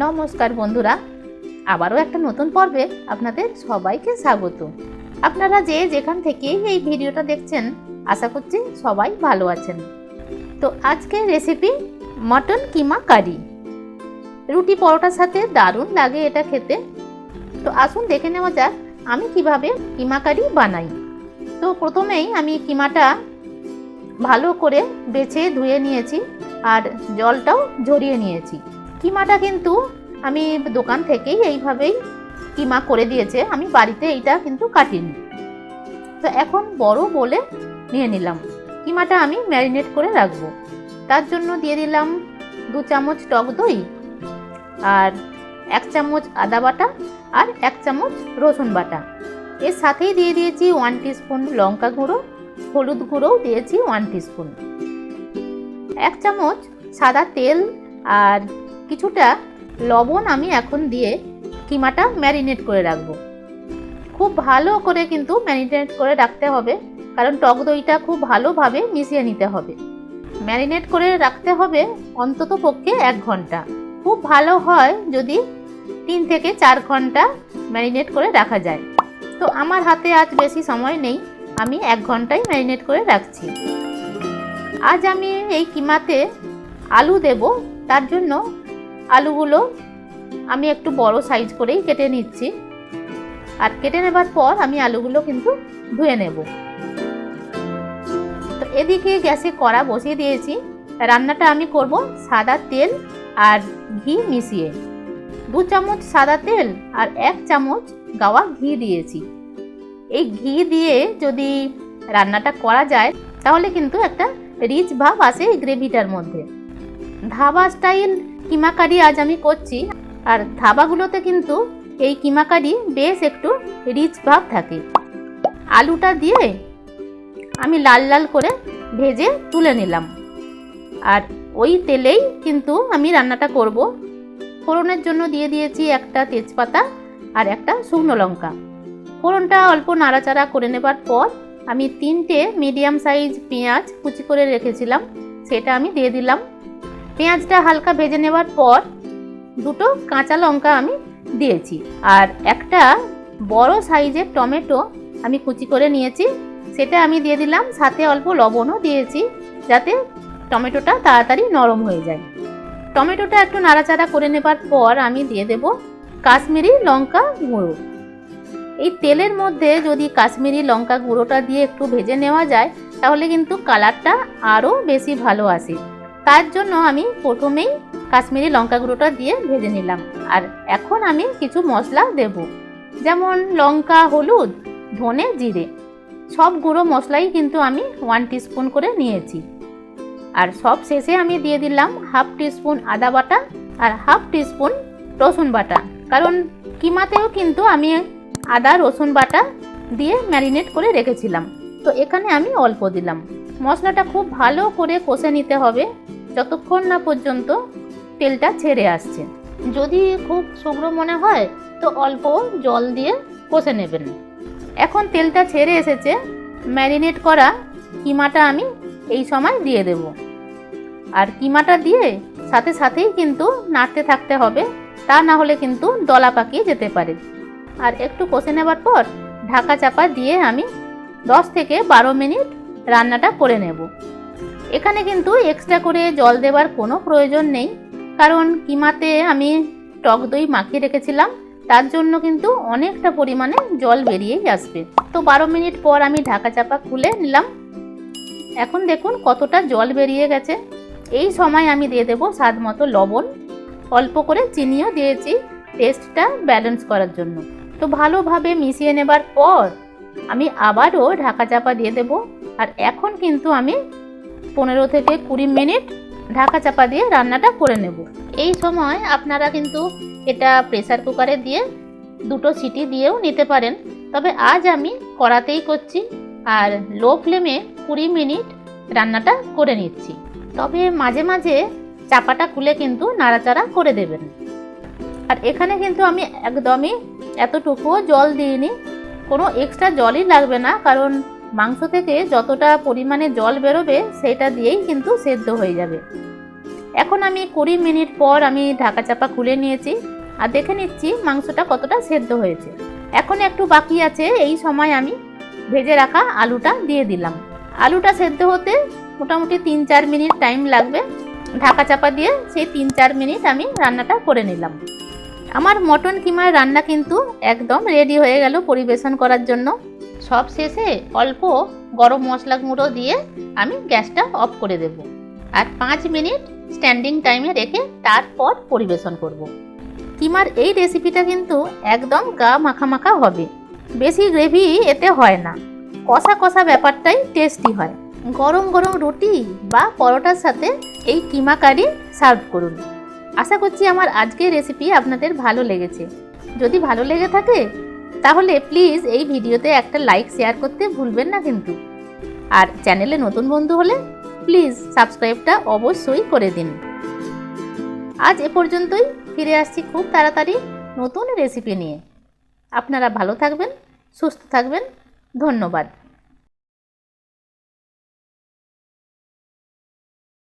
নমস্কার বন্ধুরা, আবারও একটা নতুন পর্বে আপনাদের সবাইকে স্বাগত। আপনারা যে যেখান থেকে এই ভিডিওটা দেখছেন, আশা করছি সবাই ভালো আছেন। তো আজকের রেসিপি মটন কিমা কারি। রুটি পরোটার সাথে দারুণ লাগে এটা খেতে। তো আসুন দেখে নেওয়া যাক আমি কিভাবে কিমা কারি বানাই। তো প্রথমেই আমি কিমাটা ভালো করে বেছে ধুয়ে নিয়েছি আর জলটাও ঝরিয়ে নিয়েছি। কিমাটা কিন্তু আমি দোকান থেকেই এইভাবেই কিমা করে দিয়েছে, আমি বাড়িতে এইটা কিন্তু কাটিনি। তো এখন বড় বলে নিয়ে নিলাম। কিমাটা আমি ম্যারিনেট করে রাখবো। তার জন্য দিয়ে দিলাম 2 চামচ টক দই আর 1 চামচ আদা বাটা আর 1 চামচ রসুন বাটা। এর সাথেই দিয়ে দিয়েছি 1 টিস্পুন লঙ্কা গুঁড়ো, হলুদ গুঁড়োও দিয়েছি 1 টিস্পুন, 1 চামচ সাদা তেল আর কিছুটা লবণ আমি এখন দিয়ে কিমাটা ম্যারিনেট করে রাখবো। খুব ভালো করে কিন্তু ম্যারিনেট করে রাখতে হবে, কারণ টক দইটা খুব ভালোভাবে মিশিয়ে নিতে হবে। ম্যারিনেট করে রাখতে হবে অন্তত পক্ষে 1 ঘন্টা। খুব ভালো হয় যদি 3 থেকে 4 ঘন্টা ম্যারিনেট করে রাখা যায়। তো আমার হাতে আজ বেশি সময় নেই, আমি 1 ঘন্টাই ম্যারিনেট করে রাখছি। আজ আমি এই কিমাতে আলু দেব, তার জন্য আলুগুলো আমি একটু বড় সাইজ করেই কেটে নিচ্ছি। আর কেটে নেবার পর আমি আলুগুলো কিন্তু ধুয়ে নেব। তো এদিকে গ্যাসে কড়া বসিয়ে দিয়েছি। রান্নাটা আমি করব সাদা তেল আর ঘি মিশিয়ে। 2 চামচ সাদা তেল আর 1 চামচ গাওয়া ঘি দিয়েছি। এই ঘি দিয়ে যদি রান্নাটা করা যায় তাহলে কিন্তু একটা রিচ ভাব আসে এই গ্রেভিটার মধ্যে। ধাবা স্টাইল কিমা কারি আজ আমি করছি, আর ধাবাগুলোতে কিন্তু এই কিমা কারি বেশ একটু রিচ ভাব থাকে। আলুটা দিয়ে আমি লাল লাল করে ভেজে তুলে নিলাম। আর ওই তেলেই কিন্তু আমি রান্নাটা করব। ফোড়নের জন্য দিয়ে দিয়েছি একটা তেজপাতা আর একটা শুকনো লঙ্কা। ফোড়নটা অল্প নাড়াচাড়া করে নেবার পর আমি 3টে মিডিয়াম সাইজ পেঁয়াজ কুচি করে রেখেছিলাম, সেটা আমি দিয়ে দিলাম। পেঁয়াজটা হালকা ভেজে নেবার পর 2টো কাঁচা লঙ্কা আমি দিয়েছি আর একটা বড় সাইজের টমেটো আমি কুচি করে নিয়েছি, সেটা আমি দিয়ে দিলাম। সাথে অল্প লবণও দিয়েছি যাতে টমেটোটা তাড়াতাড়ি নরম হয়ে যায়। টমেটোটা একটু নাড়াচাড়া করে নেবার পর আমি দিয়ে দেব কাশ্মীরি লঙ্কা গুঁড়ো। এই তেলের মধ্যে যদি কাশ্মীরি লঙ্কা গুঁড়োটা দিয়ে একটু ভেজে নেওয়া যায় তাহলে কিন্তু কালারটা আরও বেশি ভালো আসে। তার জন্য আমি প্রথমেই কাশ্মীরি লঙ্কা গুঁড়োটা দিয়ে ভেজে নিলাম। আর এখন আমি কিছু মশলা দেব, যেমন লঙ্কা, হলুদ, ধনে, জিরে। সব গুঁড়ো মশলাই কিন্তু আমি 1 টিস্পুন করে নিয়েছি। আর সব শেষে আমি দিয়ে দিলাম 1/2 টিস্পুন আদা বাটা আর 1/2 টিস্পুন রসুন বাটা, কারণ কিমাতেও কিন্তু আমি আদা রসুন বাটা দিয়ে ম্যারিনেট করে রেখেছিলাম। তো এখানে আমি অল্প দিলাম। মশলাটা খুব ভালো করে কষে নিতে হবে যতক্ষণ না পর্যন্ত তেলটা ছেড়ে আসছে। যদি খুব শুকনো মনে হয় তো অল্প জল দিয়ে কষে নেবেন। এখন তেলটা ছেড়ে এসেছে, ম্যারিনেট করা কিমাটা আমি এই সময় দিয়ে দেব। আর কিমাটা দিয়ে সাথে সাথেই কিন্তু নাড়তে থাকতে হবে, তা না হলে কিন্তু দলা পাকিয়ে যেতে পারে। আর একটু কষে নেবার পর ঢাকা চাপা দিয়ে আমি 10 থেকে 12 মিনিট রান্নাটা করে নেব। এখানে কিন্তু এক্সট্রা করে জল দেওয়ার কোনো প্রয়োজন নেই, কারণ কিমাতে আমি টক দই মাখিয়ে রেখেছিলাম, তার জন্য কিন্তু অনেকটা পরিমাণে জল বেরিয়েই আসবে। তো 12 মিনিট পর আমি ঢাকা চাপা খুলে নিলাম। এখন দেখুন কতটা জল বেরিয়ে গেছে। এই সময় আমি দিয়ে দেব স্বাদ মতো লবণ, অল্প করে চিনিও দিয়েছি টেস্টটা ব্যালেন্স করার জন্য। তো ভালোভাবে মিশিয়ে নেবার পর আমি আবারও ঢাকা চাপা দিয়ে দেব। আর এখন কিন্তু আমি 15 থেকে 20 মিনিট ঢাকা চাপা দিয়ে রান্নাটা করে নেব। এই সময় আপনারা কিন্তু এটা প্রেসার কুকারে দিয়ে 2টো সিটি দিয়েও নিতে পারেন, তবে আজ আমি কড়াতেই করছি আর লো ফ্লেমে 20 মিনিট রান্নাটা করে নিচ্ছি। তবে মাঝে মাঝে চাপাটা খুলে কিন্তু নাড়াচাড়া করে দেবেন। আর এখানে কিন্তু আমি একদমই এতটুকুও জল দিইনি, কোনো এক্সট্রা জলই লাগবে না, কারণ মাংস থেকে যতটা পরিমাণে জল বেরোবে সেটা দিয়েই কিন্তু সেদ্ধ হয়ে যাবে। এখন আমি 20 মিনিট পর আমি ঢাকা চাপা খুলে নিয়েছি আর দেখে নিচ্ছি মাংসটা কতটা সেদ্ধ হয়েছে। এখন একটু বাকি আছে, এই সময় আমি ভেজে রাখা আলুটা দিয়ে দিলাম। আলুটা সেদ্ধ হতে মোটামুটি 3-4 মিনিট টাইম লাগবে। ঢাকা চাপা দিয়ে সেই 3-4 মিনিট আমি রান্নাটা করে নিলাম। আমার মটন কিমার রান্না কিন্তু একদম রেডি হয়ে গেল পরিবেশন করার জন্য। সব শেষে অল্প গরম মশলা গুঁড়ো দিয়ে আমি গ্যাসটা অফ করে দেব আর 5 মিনিট স্ট্যান্ডিং টাইমে রেখে তারপর পরিবেশন করব। কিমার এই রেসিপিটা কিন্তু একদম গা মাখা মাখা হবে, বেশি গ্রেভি এতে হয় না, কষা কষা ব্যাপারটাই টেস্টি হয়। গরম গরম রুটি বা পরোটার সাথে এই কিমা কারি সার্ভ করুন। আশা করছি আমার আজকের রেসিপি আপনাদের ভালো লেগেছে। যদি ভালো লেগে থাকে তাহলে প্লিজ এই ভিডিওতে একটা লাইক শেয়ার করতে ভুলবেন না কিন্তু। আর চ্যানেলে নতুন বন্ধু হলে প্লিজ সাবস্ক্রাইবটা অবশ্যই করে দিন। আজ এ পর্যন্তই, ফিরে আসছি খুব তাড়াতাড়ি নতুন রেসিপি নিয়ে। আপনারা ভালো থাকবেন, সুস্থ থাকবেন। ধন্যবাদ।